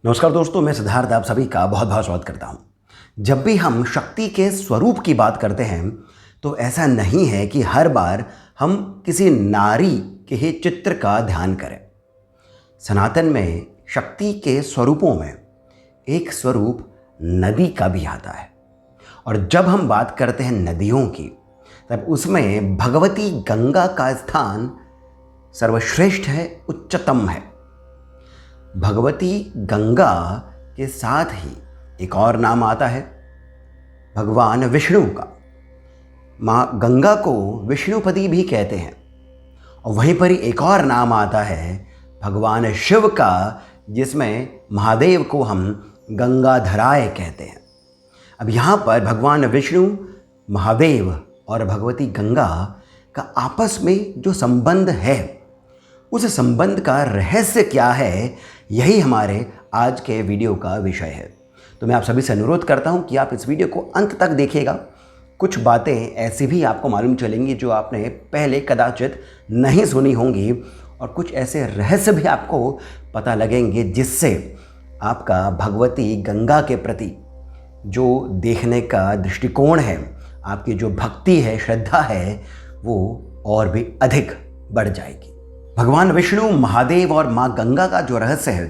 नमस्कार दोस्तों, मैं सिद्धार्थ आप सभी का बहुत बहुत स्वागत करता हूं। जब भी हम शक्ति के स्वरूप की बात करते हैं तो ऐसा नहीं है कि हर बार हम किसी नारी के ही चित्र का ध्यान करें। सनातन में शक्ति के स्वरूपों में एक स्वरूप नदी का भी आता है, और जब हम बात करते हैं नदियों की तब उसमें भगवती गंगा का स्थान सर्वश्रेष्ठ है, उच्चतम है। भगवती गंगा के साथ ही एक और नाम आता है भगवान विष्णु का। माँ गंगा को विष्णुपति भी कहते हैं, और वहीं पर ही एक और नाम आता है भगवान शिव का, जिसमें महादेव को हम गंगाधराय कहते हैं। अब यहाँ पर भगवान विष्णु, महादेव और भगवती गंगा का आपस में जो संबंध है, उस संबंध का रहस्य क्या है, यही हमारे आज के वीडियो का विषय है। तो मैं आप सभी से अनुरोध करता हूं कि आप इस वीडियो को अंत तक देखिएगा। कुछ बातें ऐसी भी आपको मालूम चलेंगी जो आपने पहले कदाचित नहीं सुनी होंगी, और कुछ ऐसे रहस्य भी आपको पता लगेंगे जिससे आपका भगवती गंगा के प्रति जो देखने का दृष्टिकोण है, आपकी जो भक्ति है, श्रद्धा है, वो और भी अधिक बढ़ जाएगी। भगवान विष्णु, महादेव और माँ गंगा का जो रहस्य है,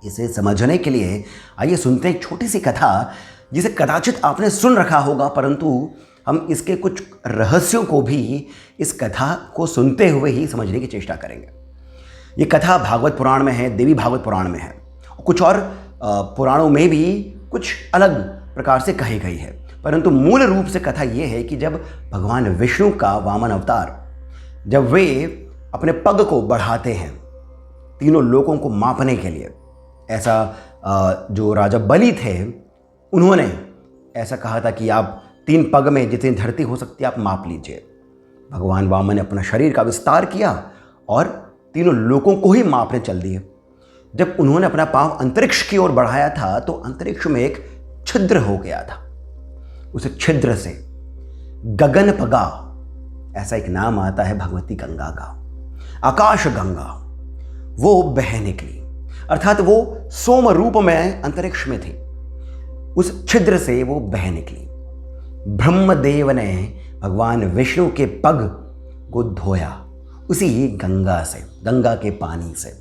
इसे समझने के लिए आइए सुनते हैं एक छोटी सी कथा जिसे कदाचित आपने सुन रखा होगा, परंतु हम इसके कुछ रहस्यों को भी इस कथा को सुनते हुए ही समझने की चेष्टा करेंगे। ये कथा भागवत पुराण में है, देवी भागवत पुराण में है, कुछ और पुराणों में भी कुछ अलग प्रकार से कही गई है, परंतु मूल रूप से कथा ये है कि जब भगवान विष्णु का वामन अवतार, जब वे अपने पग को बढ़ाते हैं तीनों लोगों को मापने के लिए, ऐसा जो राजा बलि थे उन्होंने ऐसा कहा था कि आप 3 पग में जितनी धरती हो सकती है आप माप लीजिए। भगवान वामन ने अपना शरीर का विस्तार किया और तीनों लोगों को ही मापने चल दिए। जब उन्होंने अपना पांव अंतरिक्ष की ओर बढ़ाया था तो अंतरिक्ष में एक छिद्र हो गया था। उस छिद्र से गगन पगा, ऐसा एक नाम आता है भगवती गंगा का, आकाश गंगा, वो बह निकली, अर्थात वो सोम रूप में अंतरिक्ष में थी। उस छिद्र से वो बह निकली। ब्रह्मदेव ने भगवान विष्णु के पग को धोया उसी गंगा से, गंगा के पानी से,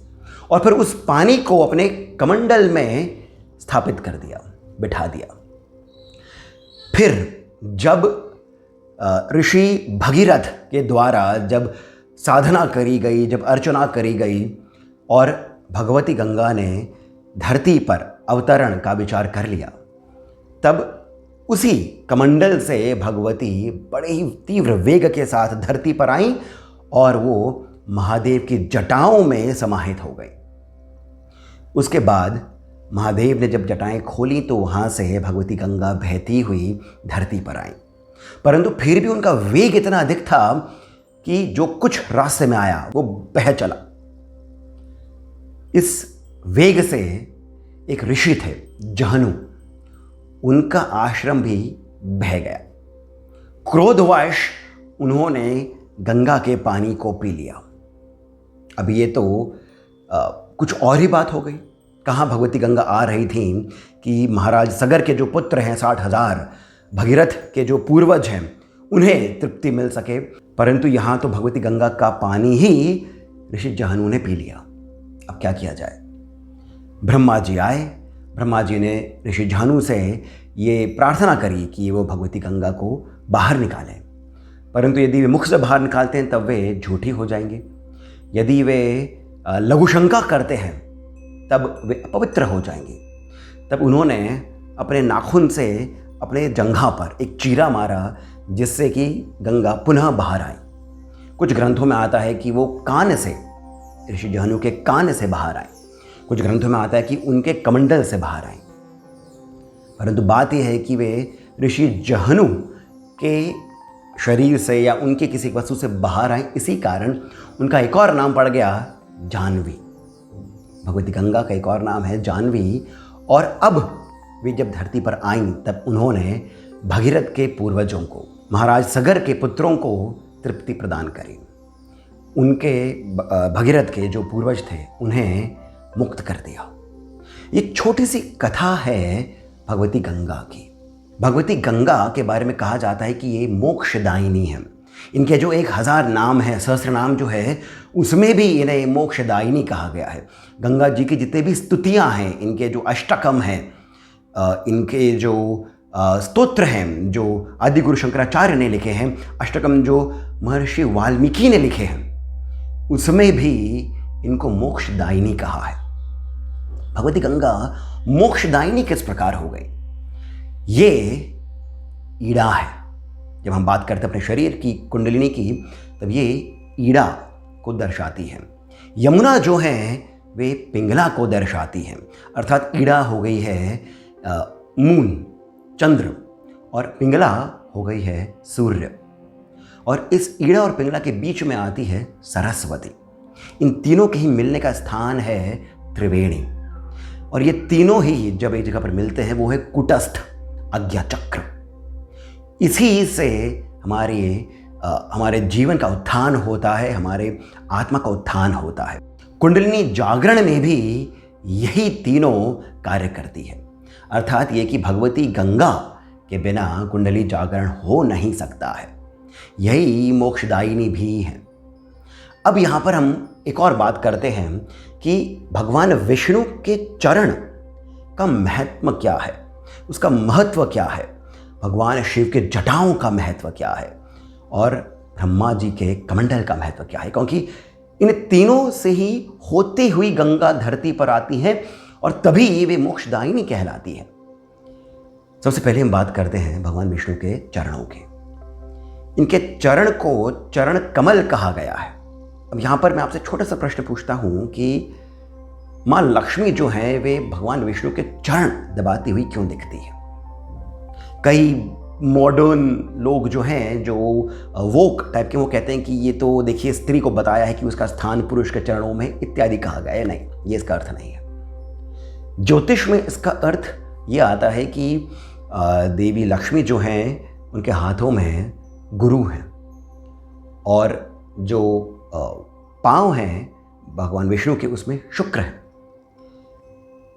और फिर उस पानी को अपने कमंडल में स्थापित कर दिया, बिठा दिया। फिर जब ऋषि भगीरथ के द्वारा जब साधना करी गई, जब अर्चना करी गई और भगवती गंगा ने धरती पर अवतरण का विचार कर लिया, तब उसी कमंडल से भगवती बड़े ही तीव्र वेग के साथ धरती पर आई और वो महादेव की जटाओं में समाहित हो गई। उसके बाद महादेव ने जब जटाएं खोली तो वहाँ से भगवती गंगा बहती हुई धरती पर आई, परंतु फिर भी उनका वेग इतना अधिक था कि जो कुछ रास्ते में आया वो बह चला। इस वेग से एक ऋषि थे जहनु, उनका आश्रम भी बह गया। क्रोधवश उन्होंने गंगा के पानी को पी लिया। अब ये तो कुछ और ही बात हो गई। कहाँ भगवती गंगा आ रही थी कि महाराज सगर के जो पुत्र हैं 60,000, भगीरथ के जो पूर्वज हैं, उन्हें तृप्ति मिल सके, परंतु यहाँ तो भगवती गंगा का पानी ही ऋषि जहनु ने पी लिया। अब क्या किया जाए? ब्रह्मा जी आए। ब्रह्मा जी ने ऋषि जहनु से ये प्रार्थना करी कि वो भगवती गंगा को बाहर निकालें, परंतु यदि वे मुख से बाहर निकालते हैं तब वे झूठी हो जाएंगे, यदि वे लघुशंका करते हैं तब वे अपवित्र हो जाएंगे। तब उन्होंने अपने नाखून से अपने जंघा पर एक चीरा मारा, जिससे कि गंगा पुनः बाहर आई। कुछ ग्रंथों में आता है कि वो कान से, ऋषि जहनु के कान से बाहर आई, कुछ ग्रंथों में आता है कि उनके कमंडल से बाहर आई। परंतु बात यह है कि वे ऋषि जहनु के शरीर से या उनके किसी वस्तु से बाहर आए, इसी कारण उनका एक और नाम पड़ गया जाह्नवी। भगवती गंगा का एक और नाम है जाह्नवी। और अब वे जब धरती पर आईं तब उन्होंने भगीरथ के पूर्वजों को, महाराज सगर के पुत्रों को तृप्ति प्रदान करी। उनके भगीरथ के जो पूर्वज थे उन्हें मुक्त कर दिया। एक छोटी सी कथा है भगवती गंगा की। भगवती गंगा के बारे में कहा जाता है कि ये मोक्षदायिनी है। इनके जो 1000 नाम है, सहस्र नाम जो है, उसमें भी इन्हें मोक्षदायिनी कहा गया है। गंगा जी की जितने भी स्तुतियाँ हैं, इनके जो अष्टकम हैं, इनके जो स्तोत्र हैं जो आदि गुरु शंकराचार्य ने लिखे हैं, अष्टकम जो महर्षि वाल्मीकि ने लिखे हैं, उसमें भी इनको मोक्षदायिनी कहा है। भगवती गंगा मोक्षदायिनी किस प्रकार हो गई? ये ईड़ा है। जब हम बात करते हैं अपने शरीर की कुंडलिनी की, तब ये ईड़ा को दर्शाती है। यमुना जो है वे पिंगला को दर्शाती हैं, अर्थात ईड़ा हो गई है मून, चंद्र, और पिंगला हो गई है सूर्य। और इस ईड़ा और पिंगला के बीच में आती है सरस्वती। इन तीनों के ही मिलने का स्थान है त्रिवेणी। और ये तीनों ही जब एक जगह पर मिलते हैं, वो है कुटस्थ आज्ञा चक्र। इसी से हमारे जीवन का उत्थान होता है, हमारे आत्मा का उत्थान होता है। कुंडलिनी जागरण में भी यही तीनों कार्य करती है, अर्थात ये कि भगवती गंगा के बिना कुंडली जागरण हो नहीं सकता है। यही मोक्षदायिनी भी है। अब यहाँ पर हम एक और बात करते हैं कि भगवान विष्णु के चरण का महत्व क्या है, उसका महत्व क्या है, भगवान शिव के जटाओं का महत्व क्या है, और ब्रह्मा जी के कमंडल का महत्व क्या है। क्योंकि इन तीनों से ही होती हुई गंगा धरती पर आती है और तभी वे मोक्षदायिनी कहलाती है। सबसे पहले हम बात करते हैं भगवान विष्णु के चरणों के। इनके चरण को चरण कमल कहा गया है। अब यहाँ पर मैं आपसे छोटा सा प्रश्न पूछता हूँ कि माँ लक्ष्मी जो है वे भगवान विष्णु के चरण दबाती हुई क्यों दिखती है? कई मॉडर्न लोग जो हैं, जो वोक टाइप के, वो कहते हैं कि ये तो देखिए स्त्री को बताया है कि उसका स्थान पुरुष के चरणों में इत्यादि कहा गया है। नहीं, ये इसका अर्थ नहीं है। ज्योतिष में इसका अर्थ ये आता है कि देवी लक्ष्मी जो हैं उनके हाथों में गुरु हैं, और जो पाँव हैं भगवान विष्णु के उसमें शुक्र है।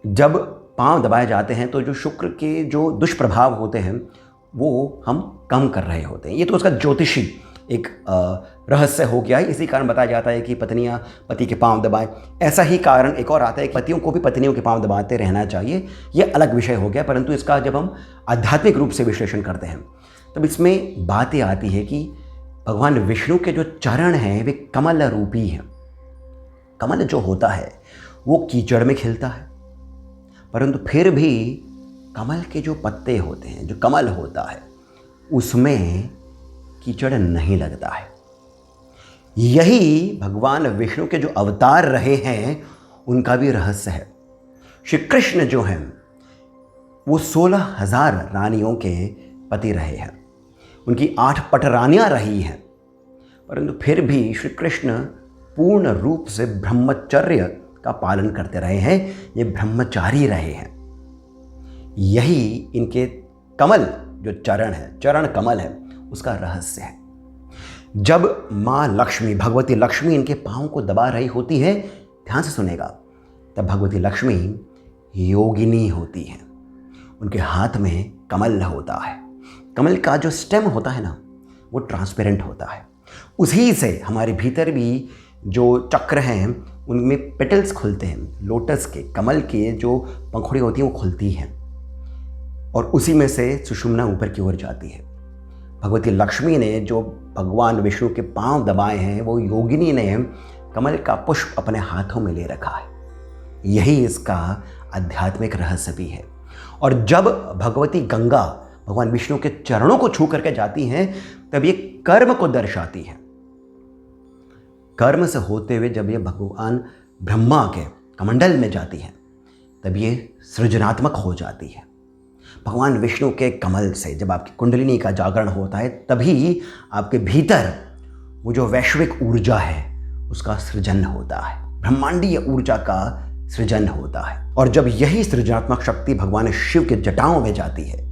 जब पाँव दबाए जाते हैं तो जो शुक्र के जो दुष्प्रभाव होते हैं वो हम कम कर रहे होते हैं। ये तो उसका ज्योतिषी एक रहस्य हो गया है। इसी कारण बताया जाता है कि पत्नियां पति के पांव दबाएं। ऐसा ही कारण एक और आता है कि पतियों को भी पत्नियों के पांव दबाते रहना चाहिए। ये अलग विषय हो गया, परंतु इसका जब हम आध्यात्मिक रूप से विश्लेषण करते हैं तब इसमें बात ये आती है कि भगवान विष्णु के जो चरण हैं वे कमल रूपी हैं। कमल जो होता है वो कीचड़ में खिलता है, परंतु फिर भी कमल के जो पत्ते होते हैं, जो कमल होता है, उसमें कीचड़ नहीं लगता है। यही भगवान विष्णु के जो अवतार रहे हैं उनका भी रहस्य है। श्री कृष्ण जो हैं वो 16,000 रानियों के पति रहे हैं, उनकी 8 पटरानियां रही हैं, परंतु फिर भी श्री कृष्ण पूर्ण रूप से ब्रह्मचर्य का पालन करते रहे हैं। ये ब्रह्मचारी रहे हैं। यही इनके कमल जो चरण है, चरण कमल है, उसका रहस्य है। जब माँ लक्ष्मी, भगवती लक्ष्मी इनके पाँव को दबा रही होती है, ध्यान से सुनेगा, तब भगवती लक्ष्मी योगिनी होती हैं। उनके हाथ में कमल होता है। कमल का जो स्टेम होता है ना, वो ट्रांसपेरेंट होता है। उसी से हमारे भीतर भी जो चक्र हैं उनमें पेटल्स खुलते हैं। लोटस के, कमल के जो पंखुड़ी होती हैं वो खुलती हैं, और उसी में से सुषुम्ना ऊपर की ओर जाती है। भगवती लक्ष्मी ने जो भगवान विष्णु के पांव दबाए हैं, वो योगिनी ने कमल का पुष्प अपने हाथों में ले रखा है। यही इसका आध्यात्मिक रहस्य भी है। और जब भगवती गंगा भगवान विष्णु के चरणों को छू करके जाती हैं, तब ये कर्म को दर्शाती है। कर्म से होते हुए जब ये भगवान ब्रह्मा के कमंडल में जाती है, तब ये सृजनात्मक हो जाती है। भगवान विष्णु के कमल से जब आपकी कुंडलिनी का जागरण होता है, तभी आपके भीतर वो जो वैश्विक ऊर्जा है उसका सृजन होता है, ब्रह्मांडीय ऊर्जा का सृजन होता है। और जब यही सृजनात्मक शक्ति भगवान शिव के जटाओं में जाती है,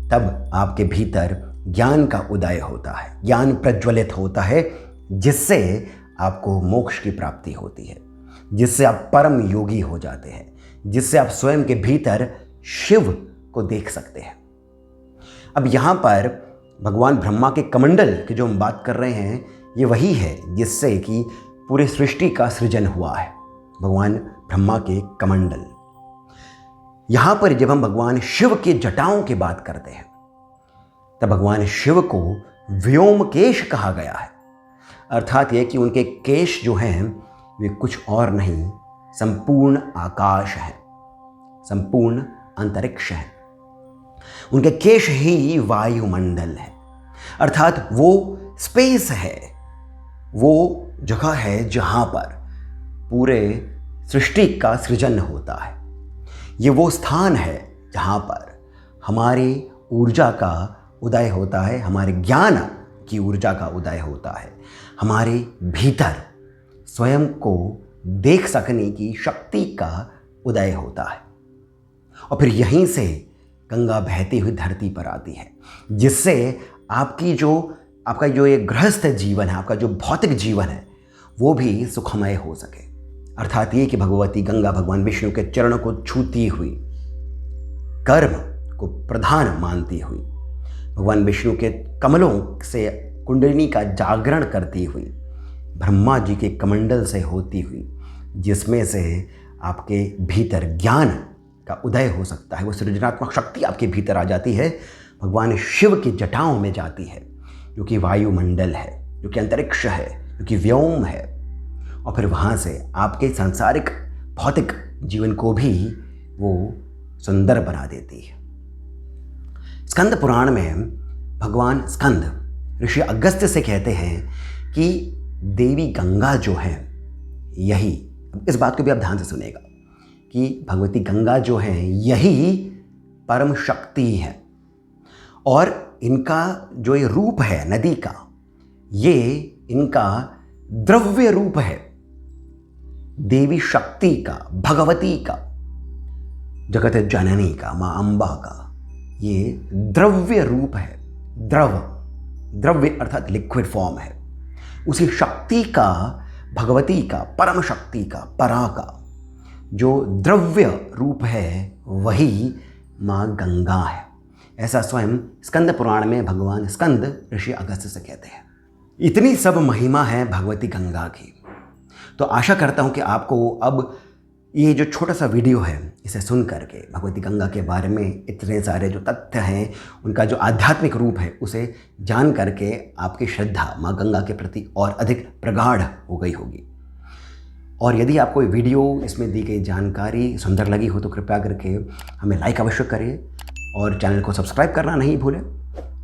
तब आपके भीतर ज्ञान का उदय होता है, ज्ञान प्रज्वलित होता है, जिससे आपको मोक्ष की प्राप्ति होती है, जिससे आप परम योगी हो जाते हैं, जिससे आप स्वयं के भीतर शिव को देख सकते हैं। अब यहाँ पर भगवान ब्रह्मा के कमंडल की जो हम बात कर रहे हैं, ये वही है जिससे कि पूरी सृष्टि का सृजन हुआ है, भगवान ब्रह्मा के कमंडल। यहाँ पर जब हम भगवान शिव के जटाओं की बात करते हैं तब भगवान शिव को व्योमकेश कहा गया है, अर्थात यह कि उनके केश जो हैं वे कुछ और नहीं, संपूर्ण आकाश है, संपूर्ण अंतरिक्ष है। उनके केश ही वायुमंडल है, अर्थात वो स्पेस है, वो जगह है जहाँ पर पूरे सृष्टि का सृजन होता है। ये वो स्थान है जहाँ पर हमारी ऊर्जा का उदय होता है, हमारे ज्ञान की ऊर्जा का उदय होता है, हमारे भीतर स्वयं को देख सकने की शक्ति का उदय होता है। और फिर यहीं से गंगा बहती हुई धरती पर आती है, जिससे आपका जो ये गृहस्थ जीवन है, आपका जो भौतिक जीवन है, वो भी सुखमय हो सके। अर्थात ये कि भगवती गंगा भगवान विष्णु के चरणों को छूती हुई, कर्म को प्रधान मानती हुई, भगवान विष्णु के कमलों से कुंडलिनी का जागरण करती हुई, ब्रह्मा जी के कमंडल से होती हुई, जिसमें से आपके भीतर ज्ञान का उदय हो सकता है, वो सृजनात्मक शक्ति आपके भीतर आ जाती है, भगवान शिव की जटाओं में जाती है, जो कि वायुमंडल है, जो कि अंतरिक्ष है, जो कि व्योम है। और फिर वहाँ से आपके सांसारिक भौतिक जीवन को भी वो सुंदर बना देती है। स्कंद पुराण में भगवान स्कंद ऋषि अगस्त्य से कहते हैं कि देवी गंगा जो है, यही, इस बात को भी आप ध्यान से सुनेगा कि भगवती गंगा जो है यही परम शक्ति है, और इनका जो ये रूप है नदी का, ये इनका द्रव्य रूप है, देवी शक्ति का, भगवती का, जगत जननी का, माँ अम्बा का ये द्रव्य रूप है। द्रव्य अर्थात लिक्विड फॉर्म है। उसी शक्ति का, भगवती का, परम शक्ति का, परा का जो द्रव्य रूप है, वही माँ गंगा है। ऐसा स्वयं स्कंद पुराण में भगवान स्कंद ऋषि अगस्त्य से कहते हैं। इतनी सब महिमा है भगवती गंगा की। तो आशा करता हूँ कि आपको अब ये जो छोटा सा वीडियो है, इसे सुन करके भगवती गंगा के बारे में इतने सारे जो तथ्य हैं, उनका जो आध्यात्मिक रूप है, उसे जान करके आपकी श्रद्धा माँ गंगा के प्रति और अधिक प्रगाढ़ हो गई होगी। और यदि आपको ये वीडियो, इसमें दी गई जानकारी सुंदर लगी हो तो कृपया करके हमें लाइक अवश्य करिए और चैनल को सब्सक्राइब करना नहीं भूलें।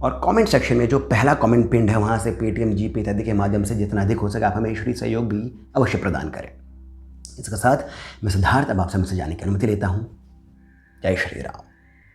और कमेंट सेक्शन में जो पहला कमेंट पिंड है, वहाँ से पेटीएम, जीपे इत्यादि के माध्यम से जितना अधिक हो सके आप हमें ईश्वरीय सहयोग भी अवश्य प्रदान करें। इसके साथ मैं सिद्धार्थ अब आपसे मुझसे जाने की अनुमति लेता हूँ। जय श्री राम।